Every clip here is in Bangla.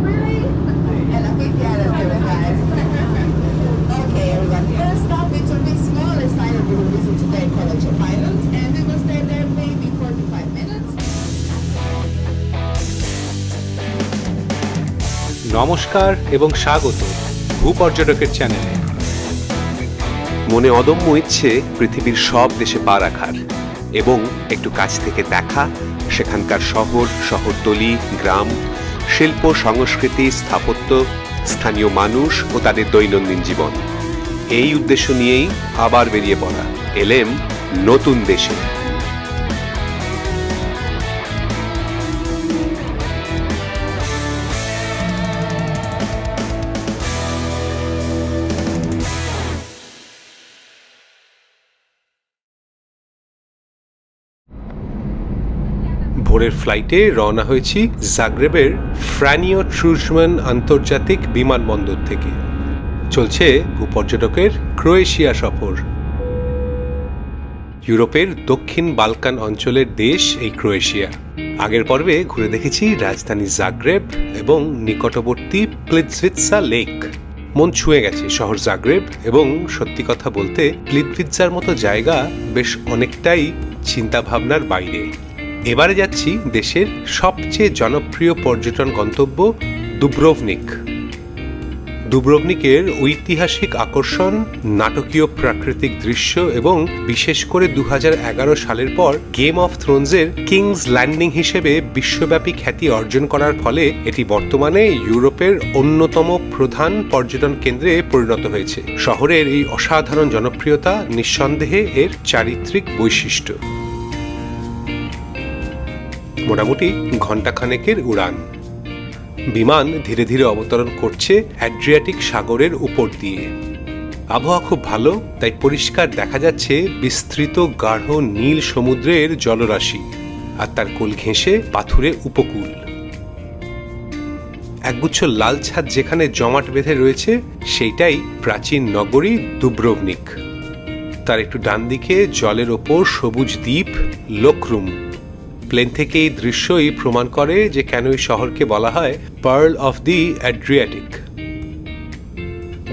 really? And I think, yeah, that's good, guys. Okay, everybody. First stop, it's a bit small. It's like we will visit today College of Islands, and we will stay there maybe 45 minutes. নমস্কার এবং স্বাগত ভূপর্যটকের চ্যানেলে। মনে অদম্য ইচ্ছে পৃথিবীর সব দেশে পা রাখার এবং একটু কাছ থেকে দেখা সেখানকার শহর, শহরতলি, গ্রাম, শিল্প, সংস্কৃতি, স্থাপত্য, স্থানীয় মানুষ ও তাদের দৈনন্দিন জীবন। এই উদ্দেশ্য নিয়েই আবার বেরিয়ে পড়া এলএম নতুন দেশে। ভোরের ফ্লাইটে রওনা হয়েছি জাগ্রেবের ফ্রানিও ট্রুজম্যান আন্তর্জাতিক বিমানবন্দর থেকে। চলছে ভূপর্যটকের ক্রোয়েশিয়া সফর। ইউরোপের দক্ষিণ বালকান অঞ্চলের দেশ এই ক্রোয়েশিয়া। আগের পর্বে ঘুরে দেখেছি রাজধানী জাগ্রেব এবং নিকটবর্তী প্লিটভিৎসা লেক। মন ছুঁয়ে গেছে শহর জাগ্রেব, এবং সত্যি কথা বলতে প্লিটভিৎসার মতো জায়গা বেশ অনেকটাই চিন্তাভাবনার বাইরে। এবারে যাচ্ছি দেশের সবচেয়ে জনপ্রিয় পর্যটন গন্তব্য দুব্রোভনিক। দুব্রোভনিকের ঐতিহাসিক আকর্ষণ, নাটকীয় প্রাকৃতিক দৃশ্য এবং বিশেষ করে 2011 সালের পর গেম অফ থ্রোনসের কিংস ল্যান্ডিং হিসেবে বিশ্বব্যাপী খ্যাতি অর্জন করার ফলে এটি বর্তমানে ইউরোপের অন্যতম প্রধান পর্যটন কেন্দ্রে পরিণত হয়েছে। শহরের এই অসাধারণ জনপ্রিয়তা নিঃসন্দেহে এর চারিত্রিক বৈশিষ্ট্য। মোটামুটি ঘণ্টাখানেকের উড়ান। বিমান ধীরে ধীরে অবতরণ করছে অ্যাড্রিয়াটিক সাগরের উপর দিয়ে। আবহাওয়া খুব ভালো, তাই পরিষ্কার দেখা যাচ্ছে বিস্তৃত গাঢ় নীল সমুদ্রের জলরাশি আর তার কোল ঘেঁষে পাথুরে উপকূল। একগুচ্ছ লাল ছাদ যেখানে জমাট বেঁধে রয়েছে সেইটাই প্রাচীন নগরী দুব্রোভনিক। তার একটু ডান দিকে জলের ওপর সবুজ দ্বীপ লোকরুম। প্লেন থেকে এই দৃশ্যই প্রমাণ করে যে কেন এই শহরকে বলা হয় পার্ল অফ দি অ্যাড্রিয়াটিক।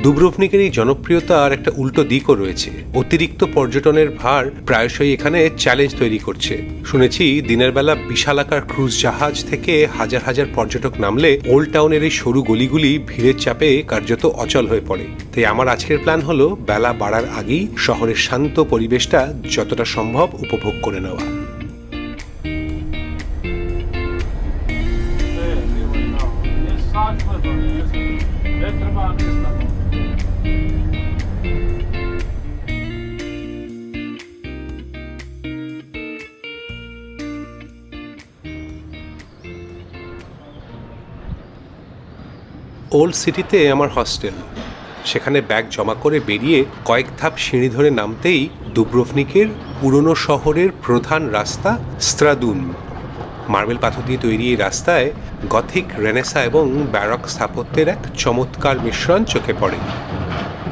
দুব্রোভনিকের এই জনপ্রিয়তার একটা উল্টো দিকও রয়েছে। অতিরিক্ত পর্যটনের ভার প্রায়শই এখানে চ্যালেঞ্জ তৈরি করছে। শুনেছি দিনের বেলা বিশালাকার ক্রুজ জাহাজ থেকে হাজার হাজার পর্যটক নামলে ওল্ড টাউনের এই সরু গলিগুলি ভিড়ের চাপে কার্যত অচল হয়ে পড়ে। তাই আমার আজকের প্ল্যান হলো বেলা বাড়ার আগেই শহরের শান্ত পরিবেশটা যতটা সম্ভব উপভোগ করে নেওয়া। ওল্ড সিটিতে আমার হস্টেল। সেখানে ব্যাগ জমা করে বেরিয়ে কয়েক ধাপ সিঁড়ি ধরে নামতেই দুব্রোভনিকের পুরনো শহরের প্রধান রাস্তা স্ত্রাদুন। মার্বেল পাথর দিয়ে তৈরি এই রাস্তায় গথিক, রেনেসা এবং ব্যারক স্থাপত্যের এক চমৎকার মিশ্রণ চোখে পড়ে।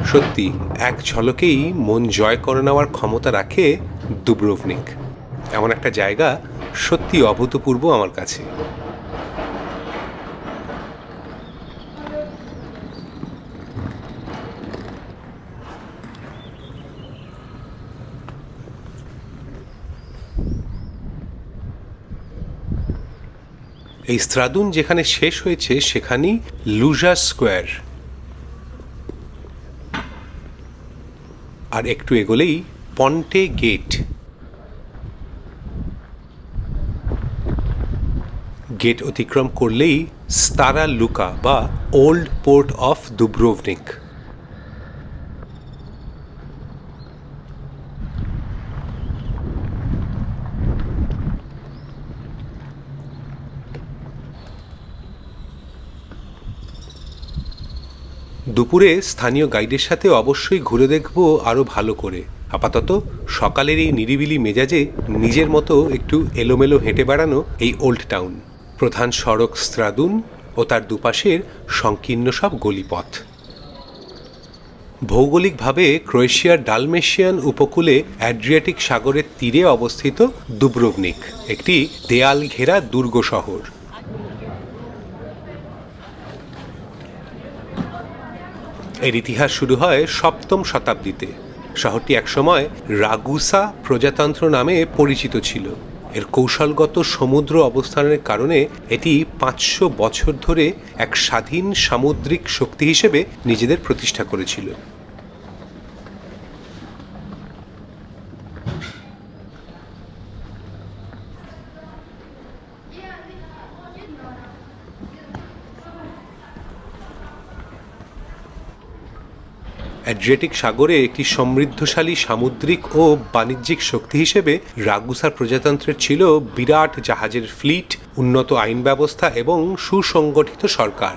সত্যি এক ঝলকেই মন জয় করে নেওয়ার ক্ষমতা রাখে দুব্রোভনিক। এমন একটা জায়গা সত্যি অভূতপূর্ব আমার কাছে। এই স্ত্রাদুন যেখানে শেষ হয়েছে সেখানেই লুজা স্কোয়ার, আর একটু এগোলেই পন্টে গেট। গেট অতিক্রম করলেই স্তারা লুকা বা ওল্ড পোর্ট অফ দুব্রোভনিক। দুপুরে স্থানীয় গাইডের সাথে অবশ্যই ঘুরে দেখব আরও ভালো করে। আপাতত সকালের এই নিরিবিলি মেজাজে নিজের মতো একটু এলোমেলো হেঁটে বেড়ানো এই ওল্ড টাউন, প্রধান সড়ক স্ত্রাদুন ও তার দুপাশের সংকীর্ণ সব গলিপথ। ভৌগোলিকভাবে ক্রোয়েশিয়ার ডালমেশিয়ান উপকূলে অ্যাড্রিয়াটিক সাগরের তীরে অবস্থিত দুব্রোভনিক একটি দেয়াল ঘেরা দুর্গ শহর। এর ইতিহাস শুরু হয় ৭ম শতাব্দীতে। শহরটি একসময় রাগুসা প্রজাতন্ত্র নামে পরিচিত ছিল। এর কৌশলগত সমুদ্র অবস্থানের কারণে এটি ৫০০ বছর ধরে এক স্বাধীন সামুদ্রিক শক্তি হিসেবে নিজেদের প্রতিষ্ঠা করেছিল। অ্যাড্রিয়াটিক সাগরে একটি সমৃদ্ধশালী সামুদ্রিক ও বাণিজ্যিক শক্তি হিসেবে রাগুসার প্রজাতন্ত্রের ছিল বিরাট জাহাজের ফ্লিট, উন্নত আইন ব্যবস্থা এবং সুসংগঠিত সরকার।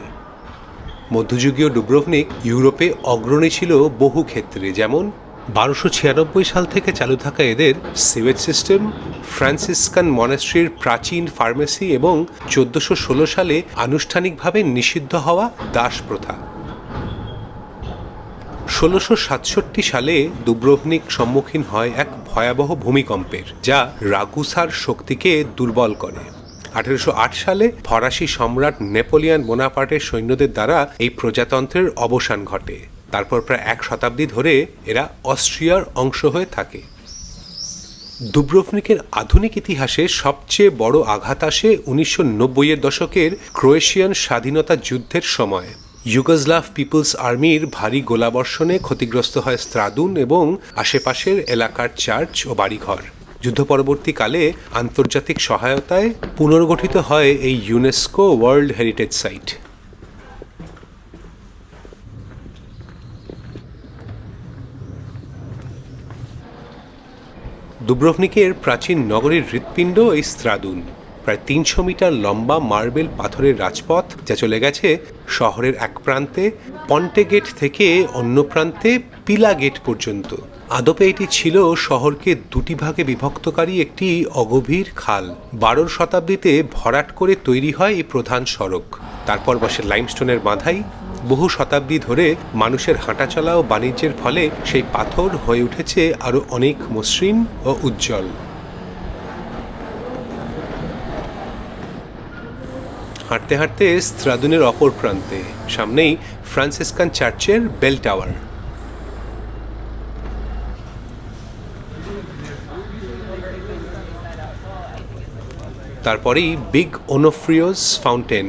মধ্যযুগীয় ডুব্রোভনিক ইউরোপে অগ্রণী ছিল বহু ক্ষেত্রে, যেমন ১২৯৬ সাল থেকে চালু থাকা এদের সিওয়েজ সিস্টেম, ফ্রান্সিসকান মনাস্ট্রির প্রাচীন ফার্মেসি এবং ১৪১৬ সালে আনুষ্ঠানিকভাবে নিষিদ্ধ হওয়া দাস প্রথা। ১৬৬৭ সালে দুব্রোভনিক সম্মুখীন হয় এক ভয়াবহ ভূমিকম্পের, যা রাগুসার শক্তিকে দুর্বল করে। ১৮০৮ সালে ফরাসি সম্রাট নেপোলিয়ন বোনাপার্টের সৈন্যদের দ্বারা এই প্রজাতন্ত্রের অবসান ঘটে। তারপর প্রায় এক শতাব্দী ধরে এরা অস্ট্রিয়ার অংশ হয়ে থাকে। দুব্রোভনিকের আধুনিক ইতিহাসে সবচেয়ে বড় আঘাত আসে ১৯৯০-এর দশকের ক্রোয়েশিয়ান স্বাধীনতা যুদ্ধের সময়। ইউগোস্লাভ পিপলস আর্মির ভারী গোলাবর্ষণে ক্ষতিগ্রস্ত হয় স্ত্রাদুন এবং আশেপাশের এলাকার চার্চ ও বাড়িঘর। যুদ্ধ পরবর্তীকালে আন্তর্জাতিক সহায়তায় পুনর্গঠিত হয় এই ইউনেস্কো ওয়ার্ল্ড হেরিটেজ সাইট। দুব্রোভনিকের প্রাচীন নগরীর হৃৎপিণ্ড এই স্ত্রাদুন। প্রায় ৩০০ মিটার লম্বা মার্বেল পাথরের রাজপথ, যা চলে গেছে শহরের এক প্রান্তে পন্টে গেট থেকে অন্য প্রান্তে পিলা গেট পর্যন্ত। আদপে এটি ছিল শহরকে দুটি ভাগে বিভক্তকারী একটি অগভীর খাল। ১২ শতাব্দীতে ভরাট করে তৈরি হয় এই প্রধান সড়ক। তারপর বসে লাইমস্টোনের বাঁধাই। বহু শতাব্দী ধরে মানুষের হাঁটাচলা ও বাণিজ্যের ফলে সেই পাথর হয়ে উঠেছে আরও অনেক মসৃণ ও উজ্জ্বল। হাঁটতে হাঁটতে স্ত্রাদুনের অপর প্রান্তে, সামনেই ফ্রান্সিসকান চার্চের বেল টাওয়ার। তারপরেই বিগ ওনোফ্রিওস ফাউন্টেন,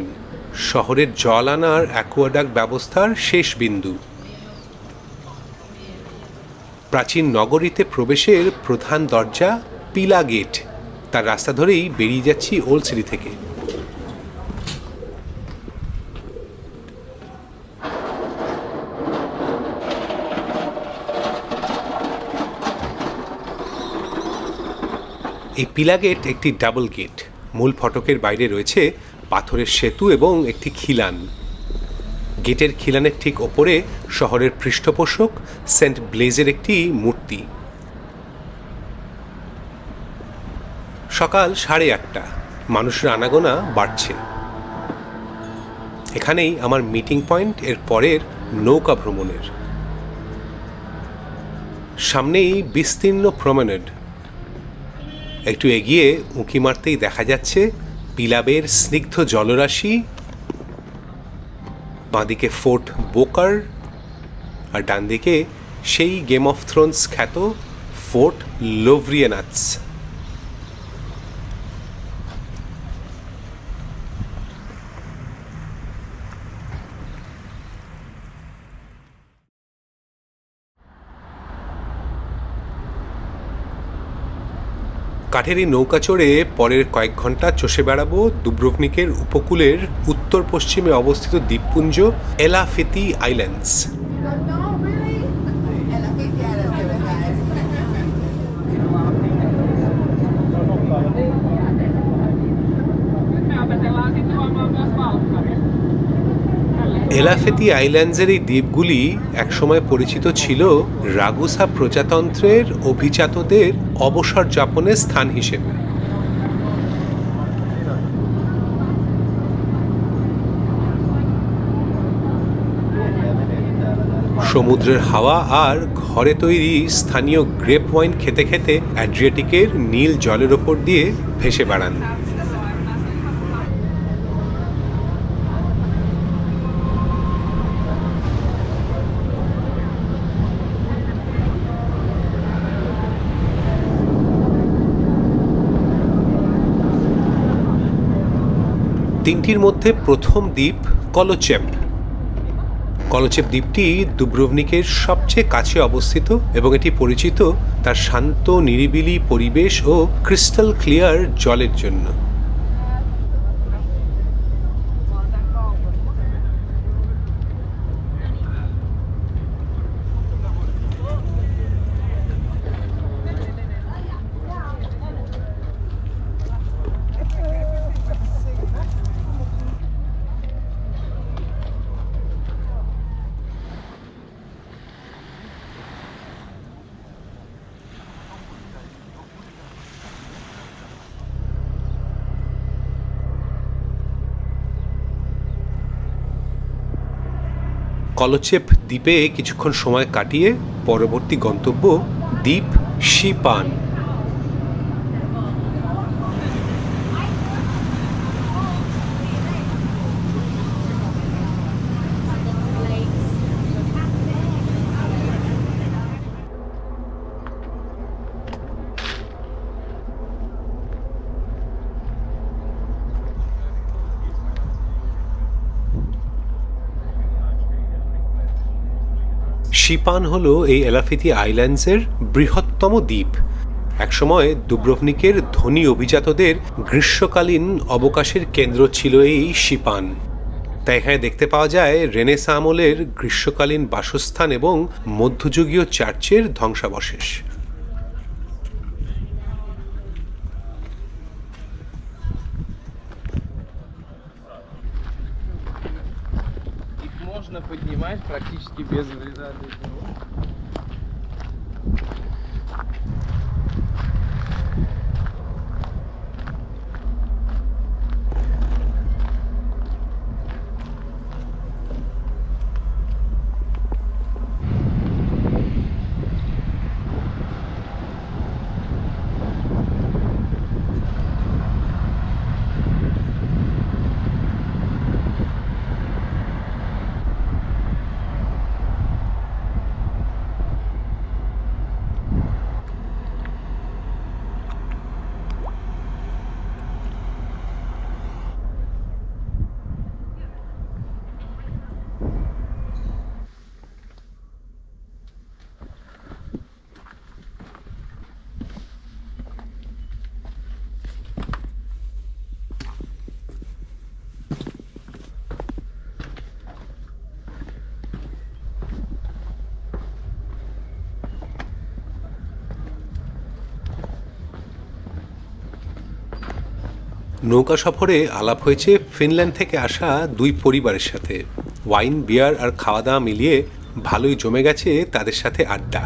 শহরের জল আনার অ্যাকোয়াডাক্ট ব্যবস্থার শেষ বিন্দু। প্রাচীন নগরীতে প্রবেশের প্রধান দরজা পিলা গেট। তার রাস্তা ধরেই বেরিয়ে যাচ্ছি ওল্ড সিটি থেকে। এই পিলা গেট একটি ডাবল গেট। মূল ফটকের বাইরে রয়েছে পাথরের সেতু এবং একটি খিলান। গেটের খিলানের ঠিক ওপরে শহরের পৃষ্ঠপোষক সেন্ট ব্লেজের একটি মূর্তি। সকাল 8:30। মানুষের আনাগোনা বাড়ছে। এখানেই আমার মিটিং পয়েন্ট এর পরের নৌকা ভ্রমণের। সামনেই বিস্তীর্ণ প্রমেনেড। একটু এগিয়ে উঁকি মারতেই দেখা যাচ্ছে পিলাবের স্নিগ্ধ জলরাশি, বাঁদিকে ফোর্ট বোকার, আর ডান দিকে সেই গেম অফ থ্রোনস খ্যাত ফোর্ট লোভরিয়েনাটস। কাঠের এই নৌকা চড়ে পরের কয়েক ঘন্টা চষে বেড়াবো দুব্রোভনিকের উপকূলের উত্তর পশ্চিমে অবস্থিত দ্বীপপুঞ্জ এলাফেতি আইল্যান্ডস। এলাফেতি আইল্যান্ডসের এই দ্বীপগুলি একসময় পরিচিত ছিল রাগুসা প্রজাতন্ত্রের অভিজাতদের অবসর যাপনের স্থান হিসেবে। সমুদ্রের হাওয়া আর ঘরে তৈরি স্থানীয় গ্রেপ ওয়াইন খেতে খেতে অ্যাড্রিয়াটিকের নীল জলের ওপর দিয়ে ভেসে বেড়ান। তিনটির মধ্যে প্রথম দ্বীপ কলোচেপ। কলোচেপ দ্বীপটি দুব্রোভনিকের সবচেয়ে কাছে অবস্থিত এবং এটি পরিচিত তার শান্ত নিরিবিলি পরিবেশ ও ক্রিস্টাল ক্লিয়ার জলের জন্য। কলোচেপ দ্বীপে কিছুক্ষণ সময় কাটিয়ে পরবর্তী গন্তব্য দ্বীপ শিপান। শিপান হল এই এলাফিতি আইল্যান্ডসের বৃহত্তম দ্বীপ। একসময় দুব্রোভনিকের ধনী অভিজাতদের গ্রীষ্মকালীন অবকাশের কেন্দ্র ছিল এই শিপান। তাই এখানে দেখতে পাওয়া যায় রেনেসাঁ আমলের গ্রীষ্মকালীন বাসস্থান এবং মধ্যযুগীয় চার্চের ধ্বংসাবশেষ। Можно поднимать практически без вреда для него. নৌকা সফরে আলাপ হয়েছে ফিনল্যান্ড থেকে আসা দুই পরিবারের সাথে। ওয়াইন, বিয়ার আর খাওয়া দাওয়া মিলিয়ে ভালোই জমে গেছে তাদের সাথে আড্ডা।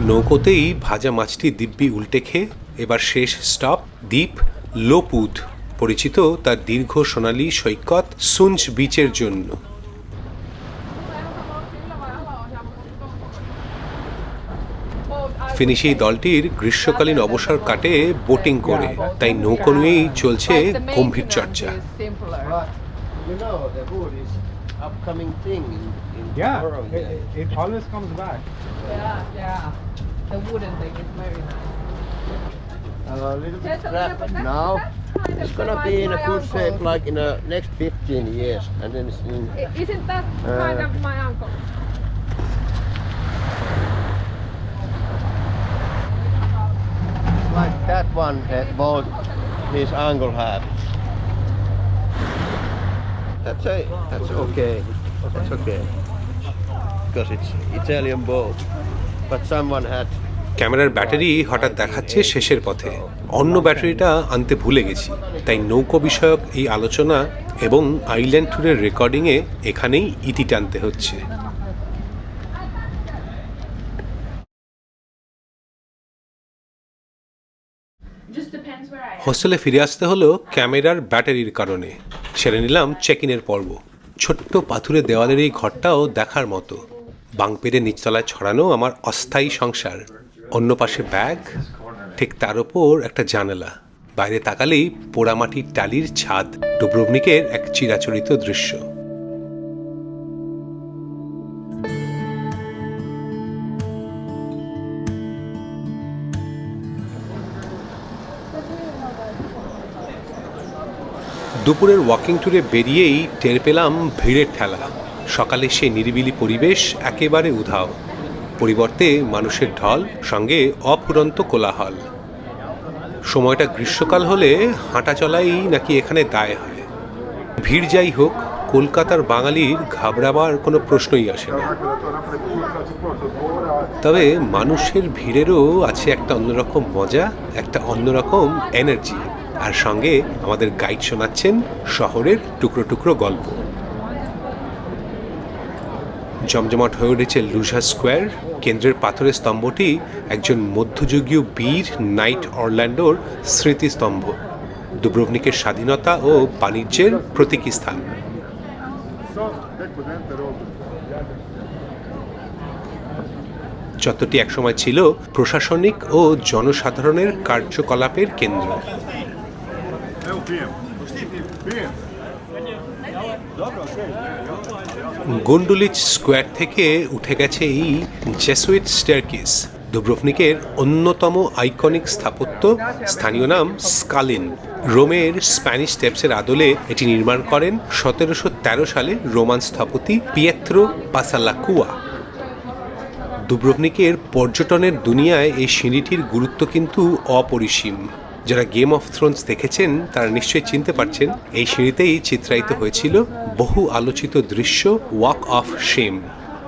নৌকোতেই ভাজা মাছটি দিব্যি উল্টে খেয়ে এবার শেষ স্টপ দ্বীপ লোপুত, পরিচিত তার দীর্ঘ সোনালী সৈকত সুঞ্চ বিচের জন্য। ফিনিশি দলটির গ্রীষ্মকালীন অবসর কাটে বোটিং করে, তাই নৌকো নিয়েই চলছে গম্ভীর চর্চা। You know, the wood is upcoming thing in tomorrow. It always comes back. Yeah. The wooden thing is very nice. A little bit scrap now. It's gonna be in a good shape like in the next 15 years, and then it's in. Isn't that kind of my uncle? Like that one that both his uncle had. That's okay. That's okay. Because it's Italian boat. But someone had. ক্যামেরার ব্যাটারি হঠাৎ দেখাচ্ছে শেষের পথে। অন্য ব্যাটারিটা আনতে ভুলে গেছি, তাই নৌকো বিষয়ক এই আলোচনা এবং আইল্যান্ড ট্যুরের রেকর্ডিংয়ে এখানেই ইতি টানতে হচ্ছে। হোস্টেলে ফিরে আসতে হলো ক্যামেরার ব্যাটারির কারণে। সেরে নিলাম চেক ইনের পর্ব। ছোট্ট পাথুরে দেওয়ালের এই ঘরটাও দেখার মতো। বাং পেরে নিচতলায় ছড়ানো আমার অস্থায়ী সংসার। অন্য পাশে ব্যাগ, ঠিক তার ওপর একটা জানালা। বাইরে তাকালেই পোড়ামাটির টালির ছাদ। ডুব্রোভনিকের এক চিরাচরিত দৃশ্য। দুপুরের ওয়াকিং ট্যুরে বেরিয়েই টের পেলাম ভিড়ের ঠেলা। সকালে সেই নিরিবিলি পরিবেশ একেবারে উধাও, পরিবর্তে মানুষের ঢল, সঙ্গে অফুরন্ত কোলাহল। সময়টা গ্রীষ্মকাল হলে হাঁটা চলাই নাকি এখানে দায় হয়। ভিড় যাই হোক, কলকাতার বাঙালির ঘাবড়াবার কোনো প্রশ্নই আসে না। তবে মানুষের ভিড়েরও আছে একটা অন্যরকম মজা, একটা অন্যরকম এনার্জি, আর সঙ্গে আমাদের গাইড শোনাচ্ছেন শহরের টুকরো টুকরো গল্প। জমজমাট হয়ে উঠেছে লুঝা স্কোয়ার। কেন্দ্রের পাথরের স্তম্ভটি একজন মধ্যযুগীয় বীর নাইট অরল্যান্ডোর স্মৃতিস্তম্ভ, দুব্রোভনিকের স্বাধীনতা ও বাণিজ্যের প্রতীকী স্থান। চত্বরটি একসময় ছিল প্রশাসনিক ও জনসাধারণের কার্যকলাপের কেন্দ্র। গুন্ডুলিচ স্কোয়ার থেকে উঠে গেছে এই জেসুইট স্টেয়ারকেস, দুব্রোভনিকের অন্যতম আইকনিক স্থাপত্য, স্থানীয় নাম স্কালিন। রোমের স্প্যানিশ স্টেপসের আদলে এটি নির্মাণ করেন 1713 সালে রোমান স্থপতি পিয়েত্রো পাসালাকুয়া। দুব্রোভনিকের পর্যটনের দুনিয়ায় এই সিঁড়িটির গুরুত্ব কিন্তু অপরিসীম। যারা গেম অফ থ্রোনস দেখেছেন তারা নিশ্চয়ই চিনতে পারছেন, এই সিঁড়িতেই চিত্রায়িত হয়েছিল বহু আলোচিত দৃশ্য ওয়াক অফ শেম।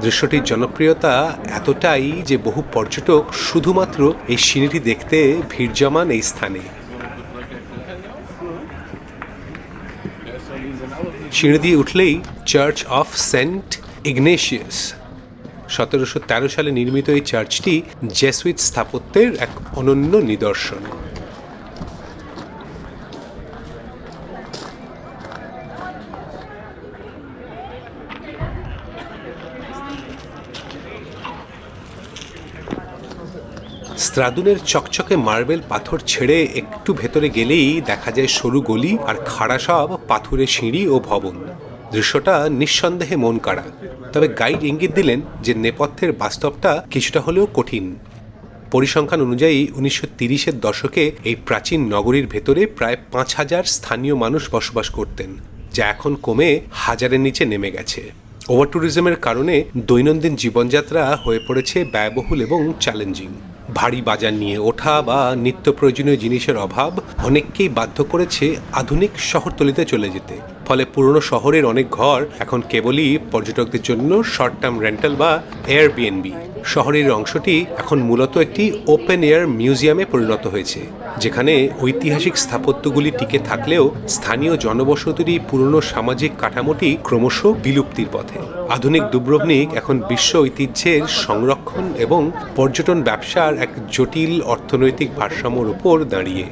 দৃশ্যটির জনপ্রিয়তা এতটাই যে বহু পর্যটক শুধুমাত্র এই সিঁড়িটি দেখতে ভিড় জমান এই স্থানে। সিঁড়ি দিয়ে উঠলেই চার্চ অফ সেন্ট ইগনেশিয়াস। 1713 সালে নির্মিত এই চার্চটি জেসুইট স্থাপত্যের এক অনন্য নিদর্শন। স্ত্রাদুনের চকচকে মার্বেল পাথর ছেড়ে একটু ভেতরে গেলেই দেখা যায় সরু গলি আর খাড়া সব পাথুরে সিঁড়ি ও ভবন। দৃশ্যটা নিঃসন্দেহে মন কাড়া। তবে গাইড ইঙ্গিত দিলেন যে নেপথ্যের বাস্তবটা কিছুটা হলেও কঠিন। পরিসংখ্যান অনুযায়ী 1930-এর দশকে এই প্রাচীন নগরীর ভেতরে প্রায় 5000 স্থানীয় মানুষ বসবাস করতেন, যা এখন কমে 1000-এর নিচে নেমে গেছে। ওভার ট্যুরিজমের কারণে দৈনন্দিন জীবনযাত্রা হয়ে পড়েছে ব্যয়বহুল এবং চ্যালেঞ্জিং। ভারী বাজার নিয়ে ওঠা বা নিত্য প্রয়োজনীয় জিনিসের অভাব অনেককেই বাধ্য করেছে আধুনিক শহরতলিতে চলে যেতে। ফলে পুরনো শহরের অনেক ঘর এখন কেবলই পর্যটকদের জন্য শর্ট টার্ম রেন্টাল বা এয়ারবিএনবি। শহরের অংশটি এখন মূলত একটি ওপেন এয়ার মিউজিয়ামে পরিণত হয়েছে, যেখানে ঐতিহাসিক স্থাপত্যগুলি টিকে থাকলেও স্থানীয় জনবসতির পুরনো সামাজিক কাঠামোটি ক্রমশ বিলুপ্তির পথে। আধুনিক দুব্রোভনিক এখন বিশ্ব ঐতিহ্যের সংরক্ষণ এবং পর্যটন ব্যবসার এক জটিল অর্থনৈতিক ভারসাম্যের উপর দাঁড়িয়ে।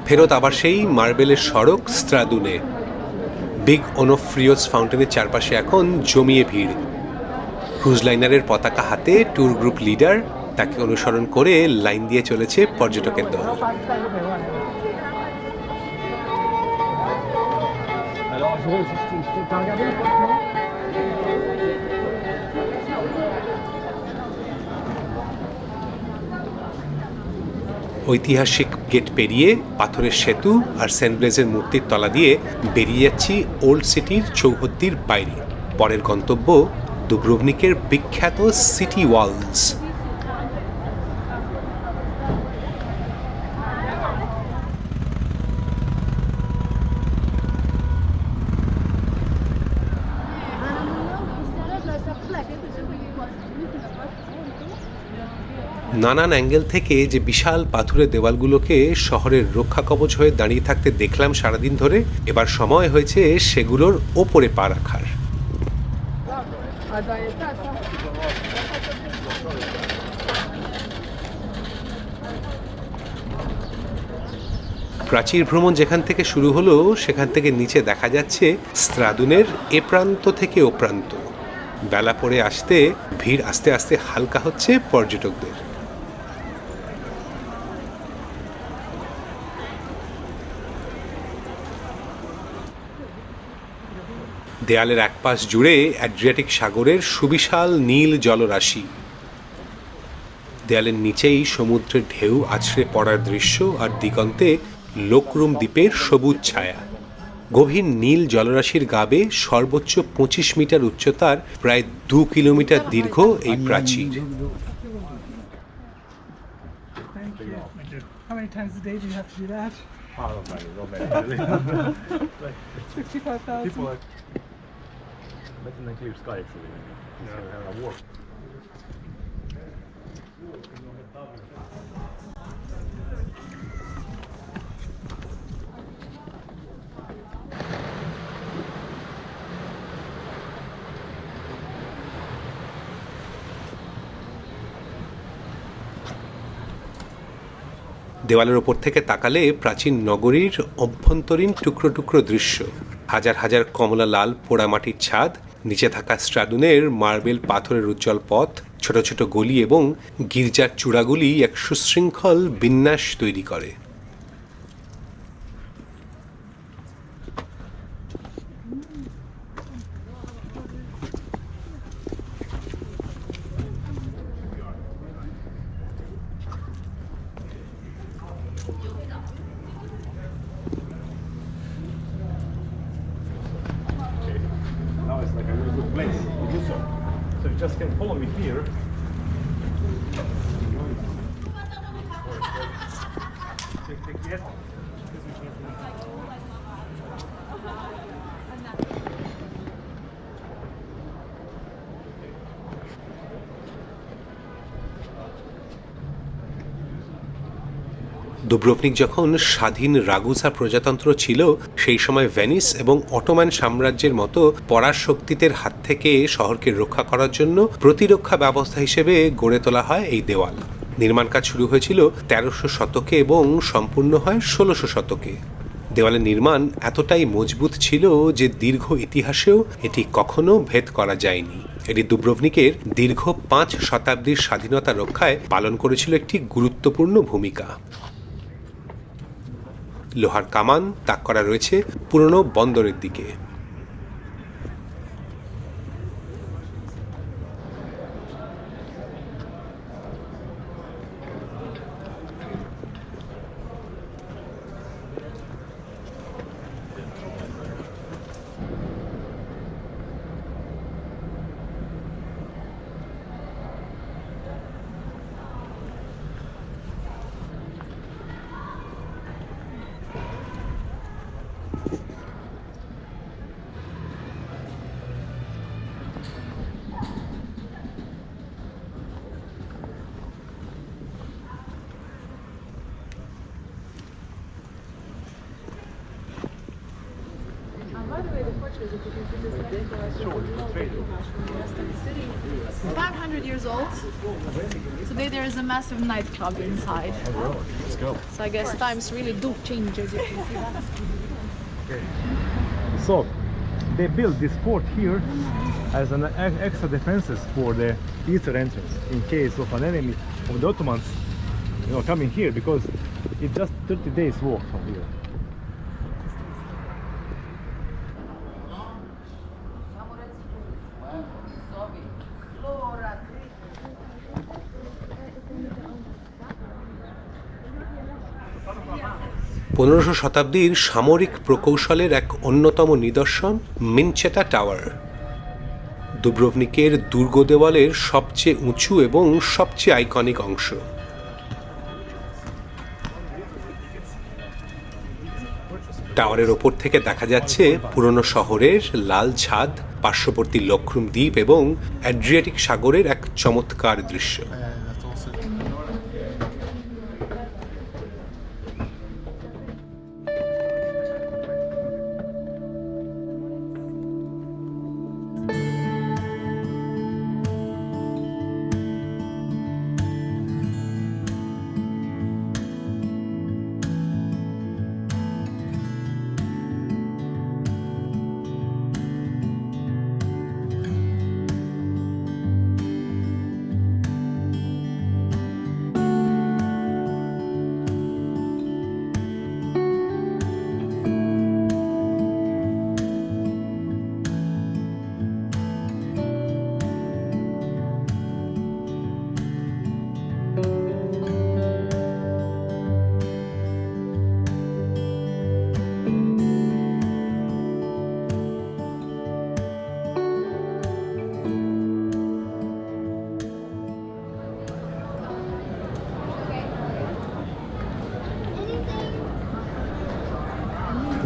ফেরত আবার সেই মার্বেলের সড়ক স্ত্রাদুনে। বিগ ওনোফ্রিওস ফাউন্টেনের চারপাশে এখন জমিয়ে ভিড়। ক্রুজ লাইনারের পতাকা হাতে ট্যুর গ্রুপ লিডার, তাকে অনুসরণ করে লাইন দিয়ে চলেছে পর্যটকের দল। ঐতিহাসিক গেট পেরিয়ে পাথরের সেতু আর সেন্ট ব্লেজের মূর্তির তলা দিয়ে বেরিয়ে যাচ্ছি ওল্ড সিটির চৌহদ্দির বাইরে। পরের গন্তব্য দুব্রোভনিকের বিখ্যাত সিটি ওয়ালস। নানান অ্যাঙ্গেল থেকে যে বিশাল পাথুরে দেওয়ালগুলোকে শহরের রক্ষা কবচ হয়ে দাঁড়িয়ে থাকতে দেখলাম সারাদিন ধরে, এবার সময় হয়েছে সেগুলোর ওপরে পা রাখার। প্রাচীর ভ্রমণ যেখান থেকে শুরু হলো সেখান থেকে নিচে দেখা যাচ্ছে স্ত্রাদুনের এ প্রান্ত থেকে ও প্রান্ত। বেলা পড়ে আসতে ভিড় আস্তে আস্তে হালকা হচ্ছে পর্যটকদের। দেয়ালের একপাশ জুড়ে অ্যাড্রিয়াটিক সাগরের সুবিশাল নীল জলরাশি। দেয়ালের নিচেই সমুদ্রের ঢেউ আছড়ে পড়ার দৃশ্য আর দিগন্তে লোকরুম দ্বীপের সবুজ ছায়া। গভীর নীল জলরাশির গাবে সর্বোচ্চ 25 মিটার উচ্চতার প্রায় 2 কিলোমিটার দীর্ঘ এই প্রাচীর। How many times a day do you have to do that? Oh, not many. 65,000. People are better than clear sky actually. I walk. দেওয়ালের ওপর থেকে তাকালে প্রাচীন নগরীর অভ্যন্তরীণ টুকরো টুকরো দৃশ্য। হাজার হাজার কমলা লাল পোড়ামাটির ছাদ, নিচে থাকা স্ট্রাডুনের মার্বেল পাথরের উজ্জ্বল পথ, ছোট ছোট গলি এবং গির্জার চূড়াগুলি এক সুশৃঙ্খল বিন্যাস তৈরি করে। Now it's like a really good place to do so. So you just can follow me here. Dubrovnik যখন স্বাধীন রাগুসা প্রজাতন্ত্র ছিল, সেই সময় ভেনিস এবং অটোমান সাম্রাজ্যের মতো পরাশক্তিদের হাত থেকে শহরকে রক্ষা করার জন্য প্রতিরক্ষা ব্যবস্থা হিসেবে গড়ে তোলা হয় এই দেওয়াল। নির্মাণ কাজ শুরু হয়েছিল 1300 শতকে এবং সম্পূর্ণ হয় 1600 শতকে। দেওয়ালের নির্মাণ এতটাই মজবুত ছিল যে দীর্ঘ ইতিহাসেও এটি কখনো ভেদ করা যায়নি। এটি দুব্রোভনিকের দীর্ঘ 5 শতাব্দীর স্বাধীনতা রক্ষায় পালন করেছিল একটি গুরুত্বপূর্ণ ভূমিকা। লোহার কামান তাক করা রয়েছে পুরনো বন্দরের দিকে। By the way, the Portuguese, if you can see this next to us, is 500 years old. Today there is a massive nightclub inside. Let's go. So I guess times really do change, as you can see that. So they built this fort here as an extra defenses for the eastern entrance in case of an enemy of the Ottomans, coming here, because it's just 30 days walk from here. পনেরোশো শতাব্দীর সামরিক প্রকৌশলের এক অন্যতম নিদর্শন মিনচেটা টাওয়ার, দুব্রোভনিকের দুর্গ দেওয়ালের সবচেয়ে উঁচু এবং সবচেয়ে আইকনিক অংশ। টাওয়ারের ওপর থেকে দেখা যাচ্ছে পুরনো শহরের লাল ছাদ, পার্শ্ববর্তী লোকরুম দ্বীপ এবং অ্যাড্রিয়াটিক সাগরের এক চমৎকার দৃশ্য।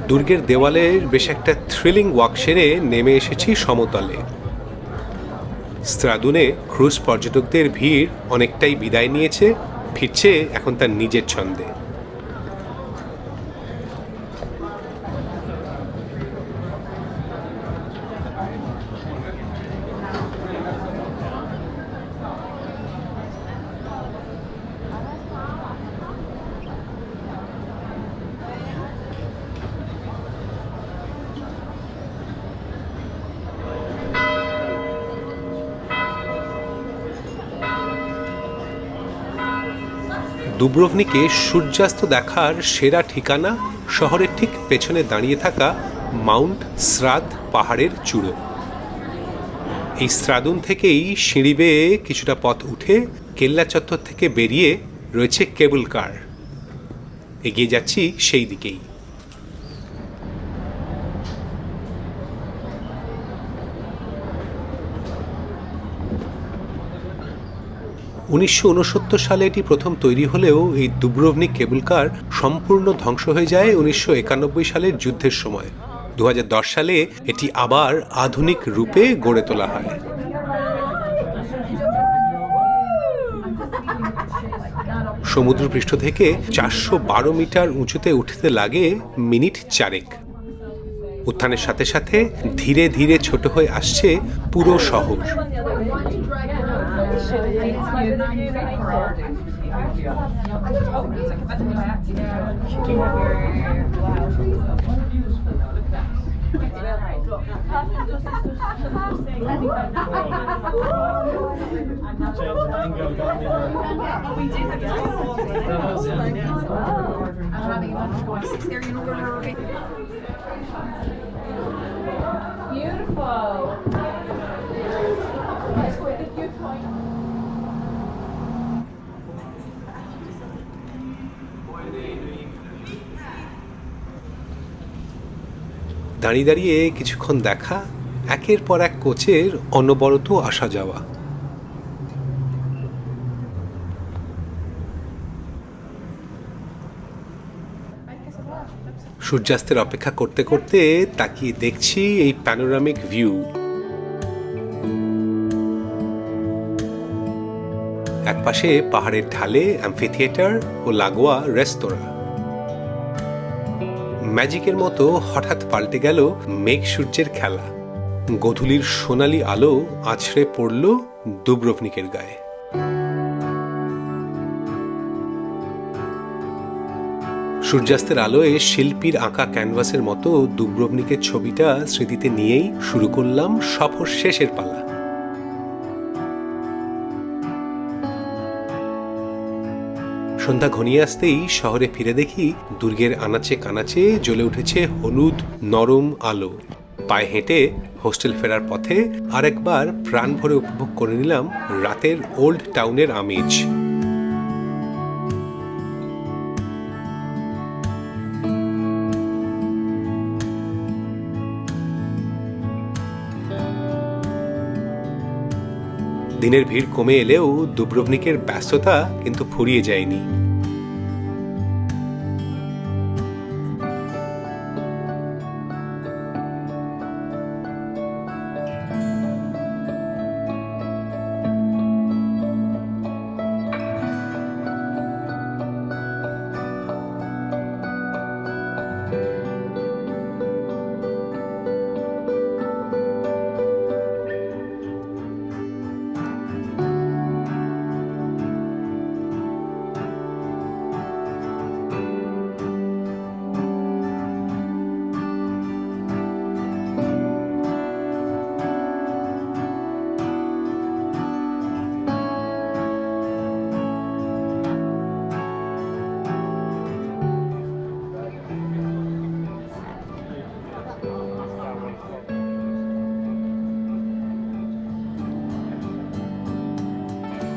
দুর্গের দেওয়ালের বেশ একটা থ্রিলিং ওয়াক সেরে নেমে এসেছি সমতলে। স্ত্রাদুনে ক্রুজ পর্যটকদের ভিড় অনেকটাই বিদায় নিয়েছে, ফিরছে এখন তার নিজের ছন্দে। দুব্রোভনিকে সূর্যাস্ত দেখার সেরা ঠিকানা শহরের ঠিক পেছনে দাঁড়িয়ে থাকা মাউন্ট স্রাদ পাহাড়ের চূড়ো। এই স্ত্রাদুন থেকেই সিঁড়ি বেয়ে কিছুটা পথ উঠে কেল্লা চত্বর থেকে বেরিয়ে রয়েছে কেবল কার। এগিয়ে যাচ্ছি সেই দিকেই। 1969 সালে এটি প্রথম তৈরি হলেও এই দুব্রোভনিক কেবল কার সম্পূর্ণ ধ্বংস হয়ে যায় 1991 সালের যুদ্ধের সময়। 2010 সালে এটি আবার আধুনিক রূপে গড়ে তোলা হয়। সমুদ্রপৃষ্ঠ থেকে 412 মিটার উঁচুতে উঠতে লাগে মিনিট 4। উত্থানের সাথে সাথে ধীরে ধীরে ছোট হয়ে আসছে পুরো শহর। দাঁড়িয়ে দাঁড়িয়ে কিছুক্ষণ দেখা, একের পর এক কোচের অনবরত আসা যাওয়া। সূর্যাস্তের অপেক্ষা করতে করতে তাকিয়ে দেখছি এই প্যানোরামিক ভিউ। একপাশে পাহাড়ের ঢালে অ্যাম্ফিথিয়েটার ও লাগোয়া রেস্তোরাঁ। ম্যাজিকের মতো হঠাৎ পাল্টে গেল মেঘ সূর্যের খেলা। গোধূলির সোনালি আলো আছড়ে পড়ল দুব্রোভনিকের গায়ে। সূর্যাস্তের আলোয় শিল্পীর আঁকা ক্যানভাসের মতো দুব্রোভনিকের ছবিটা স্মৃতিতে নিয়েই শুরু করলাম সফর শেষের পালা। সন্ধ্যা ঘনিয়ে আসতেই শহরে ফিরে দেখি দুর্গের আনাচে কানাচে জ্বলে উঠেছে হলুদ নরম আলো। পায়ে হেঁটে হোস্টেল ফেরার পথে আরেকবার প্রাণ ভরে উপভোগ করে নিলাম রাতের ওল্ড টাউনের আমেজ। দিনের ভিড় কমে এলেও দুব্রোভনিকের ব্যস্ততা কিন্তু ফুরিয়ে যায়নি।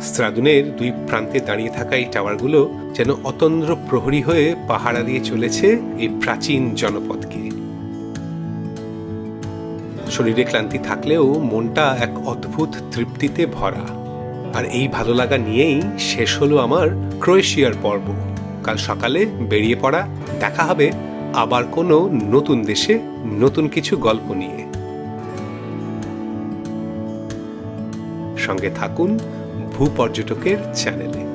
স্ত্রাদুনের দুই প্রান্তে দাঁড়িয়ে থাকা এই টাওয়ারগুলো যেন অতন্দ্র প্রহরী হয়ে পাহারা দিয়ে চলেছে এই প্রাচীন জনপদকে। শরীরে ক্লান্তি থাকলেও মনটা এক অদ্ভুত তৃপ্তিতে ভরা। আর এই ভালো লাগা নিয়েই শেষ হলো আমার ক্রোয়েশিয়ার পর্ব। কাল সকালে বেরিয়ে পড়া। দেখা হবে আবার কোনো নতুন দেশে নতুন কিছু গল্প নিয়ে। সঙ্গে থাকুন ভূপর্যটকের চ্যানেলে।